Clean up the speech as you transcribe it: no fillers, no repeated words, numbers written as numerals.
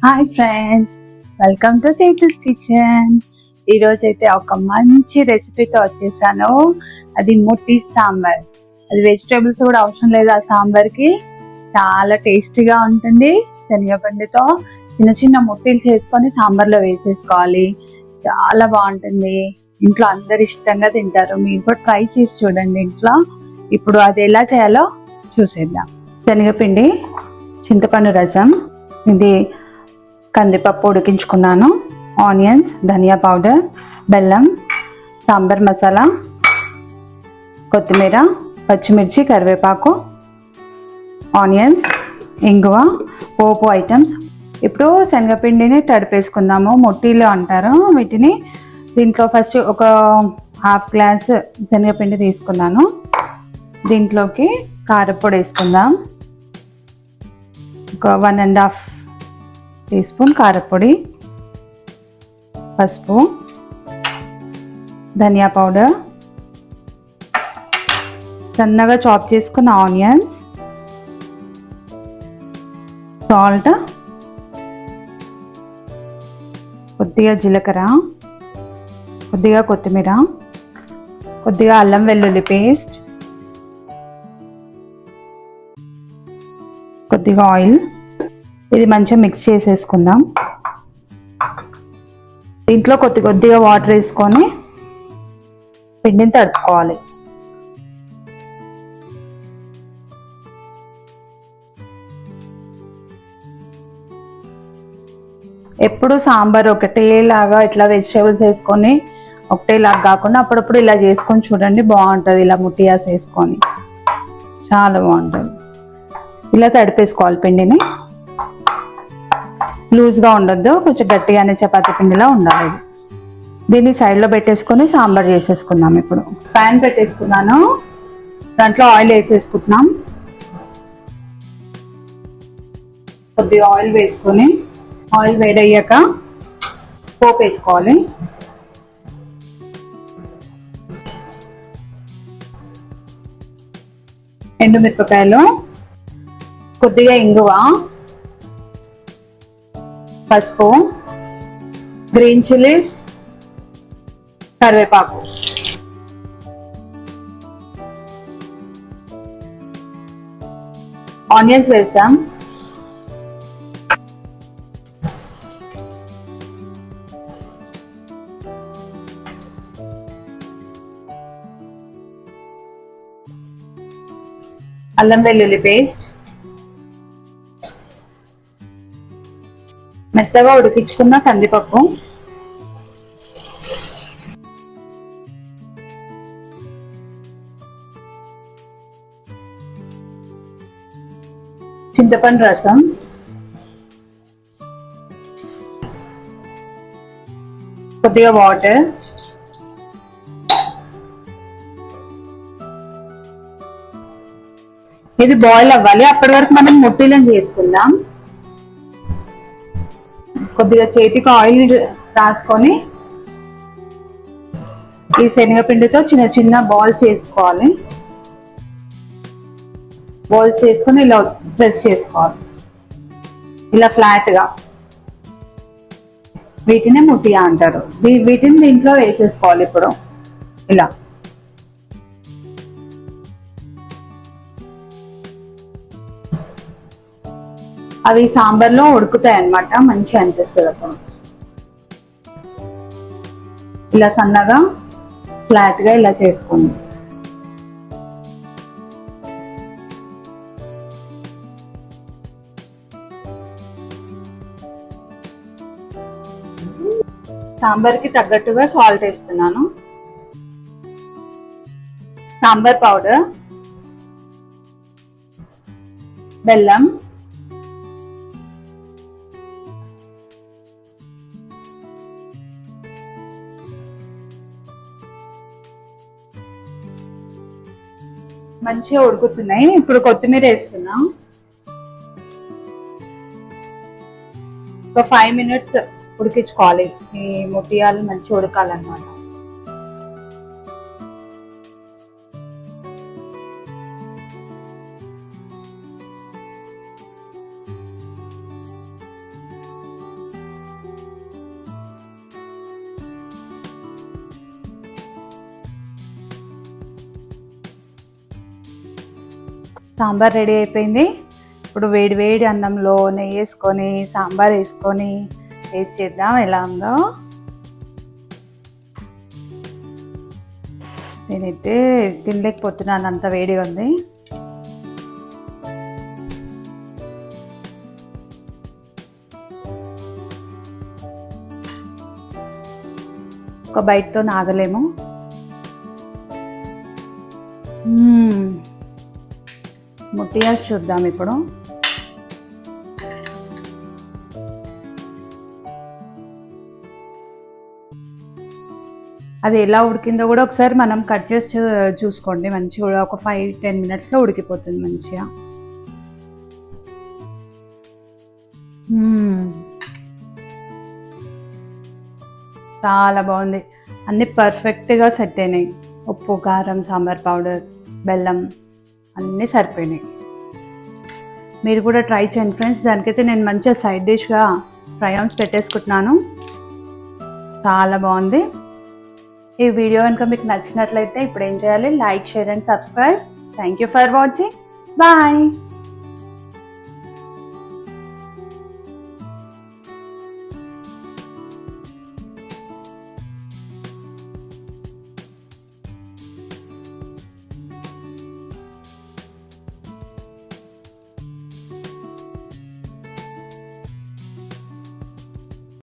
Hi friends, welcome to Chaitu's kitchen. ఈరోజైతే ఒక మంచి రెసిపీతో వచ్చేసాను. అది ముట్టి సాంబార్. అది వెజిటేబుల్స్ కూడా అవసరం లేదు ఆ సాంబార్కి. చాలా టేస్టీగా ఉంటుంది. శనగపిండితో చిన్న చిన్న ముట్టీలు చేసుకొని సాంబార్లో వేసేసుకోవాలి. చాలా బాగుంటుంది. ఇంట్లో అందరు ఇష్టంగా తింటారు. మీరు కూడా ట్రై చేసి చూడండి ఇంట్లో. ఇప్పుడు అది ఎలా చేయాలో చూసేద్దాం. శనగపిండి, చింతపండు రసం, ఇది కందిపప్పు ఉడికించుకున్నాను, ఆనియన్స్, ధనియా పౌడర్, బెల్లం, సాంబార్ మసాలా, కొత్తిమీర, పచ్చిమిర్చి, కరివేపాకు, ఆనియన్స్, ఇంగువ, పోపు ఐటమ్స్. ఇప్పుడు శనగపిండిని తడిపేసుకుందాము. ముట్టీలు అంటారు వీటిని. దీంట్లో ఫస్ట్ ఒక హాఫ్ గ్లాస్ శనగపిండి తీసుకున్నాను. దీంట్లోకి కారపొడి వేసుకుందాం. ఒక 1.5 టీ స్పూన్ కారపొడి, పసుపు, ధనియా పౌడర్, సన్నగా చాప్ చేసుకున్న ఆనియన్స్, సాల్ట్, కొద్దిగా జీలకర్ర, కొద్దిగా కొత్తిమీర, కొద్దిగా అల్లం వెల్లుల్లి పేస్ట్, కొద్దిగా ఆయిల్. ఇది మంచిగా మిక్స్ చేసేసుకుందాం. దీంట్లో కొద్దిగా వాటర్ వేసుకొని పిండిని తడుపుకోవాలి. ఎప్పుడు సాంబార్ ఒకటేలాగా ఇట్లా వెజిటేబుల్స్ వేసుకొని ఒకటేలాగా కాకుండా అప్పుడప్పుడు ఇలా చేసుకొని చూడండి, బాగుంటుంది. ఇలా ముట్టియాస్ వేసుకొని చాలా బాగుంటుంది. ఇలా తడిపేసుకోవాలి పిండిని. లూజ్గా ఉండొద్దు, కొంచెం గట్టిగానే చపాతీ పిండిలా ఉండాలి. దీన్ని సైడ్లో పెట్టేసుకొని సాంబార్ చేసేసుకుందాం. ఇప్పుడు ప్యాన్ పెట్టేసుకున్నాను, దాంట్లో ఆయిల్ వేసేసుకుంటున్నాం. కొద్దిగా ఆయిల్ వేసుకొని ఆయిల్ వేడయ్యాక పోపు వేసుకోవాలి. ఎండుమిరపకాయలు, కొద్దిగా ఇంగువ, పసుపు, గ్రీన్ చిల్లీస్, కరివేపాకు. ఆనియన్స్ వేస్తాం. అల్లం వెల్లుల్లి పేస్ట్, మెత్తగా ఉడికించుకున్న కందిపప్పు, చింతపండు రసం, కొద్దిగా వాటర్, ఇది బాయిల్ అవ్వాలి. అప్పటి వరకు మనం ముట్టీలను చేసుకుందాం. కొద్దిగా చేతికి ఆయిల్ రాసుకొని ఈ శనగపిండితో చిన్న చిన్న బాల్స్ చేసుకోవాలి. బాల్స్ చేసుకొని ఇలా ప్రెస్ చేసుకోవాలి, ఇలా ఫ్లాట్గా. వీటినే ముట్టియా అంటారు. వీటిని దీంట్లో వేసేసుకోవాలి. ఇప్పుడు ఇలా అవి సాంబార్లో ఉడుకుతాయి అన్నమాట, మంచిగా అనిపిస్తుంది. అప్పుడు ఇలా సన్నగా ఫ్లాట్గా ఇలా చేసుకోండి. సాంబార్కి తగ్గట్టుగా సాల్ట్ వేస్తున్నాను. సాంబార్ పౌడర్, బెల్లం, మంచిగా ఉడుకుతున్నాయి. ఇప్పుడు కొత్తిమీర వేస్తున్నాం. ఒక 5 minutes ఉడికించుకోవాలి. ఈ ముట్టియాలు మంచిగా ఉడకాలన్నమాట. సాంబార్ రెడీ అయిపోయింది. ఇప్పుడు వేడి వేడి అన్నంలో నెయ్యి వేసుకొని సాంబార్ వేసుకొని టేస్ట్ చేద్దాం ఎలా ఉందో. నేనైతే తినలేకపోతున్నాను, అంత వేడిగా ఉంది. ఒక బైట్తో నాగలేము. ముట్టియాస్ చూద్దాం ఇప్పుడు. అది ఎలా ఉడికిందో కూడా ఒకసారి మనం కట్ చేసి చూసుకోండి. మంచిగా ఒక 5-10 మినిట్స్లో ఉడికిపోతుంది మంచిగా. చాలా బాగుంది, అన్నీ పర్ఫెక్ట్గా సెట్ అయినాయి. ఉప్పు, కారం, సాంబార్ పౌడర్, బెల్లం అన్నీ సరిపోయినాయి. మీరు కూడా ట్రై చేయండి ఫ్రెండ్స్. దానికైతే నేను మంచిగా సైడ్ డిష్గా ఫ్రై-ఆన్స్ పెట్టేసుకుంటున్నాను. చాలా బాగుంది. ఈ వీడియో కనుక మీకు నచ్చినట్లయితే ఇప్పుడు ఏం చేయాలి? Like, share and subscribe. Thank you for watching. Bye.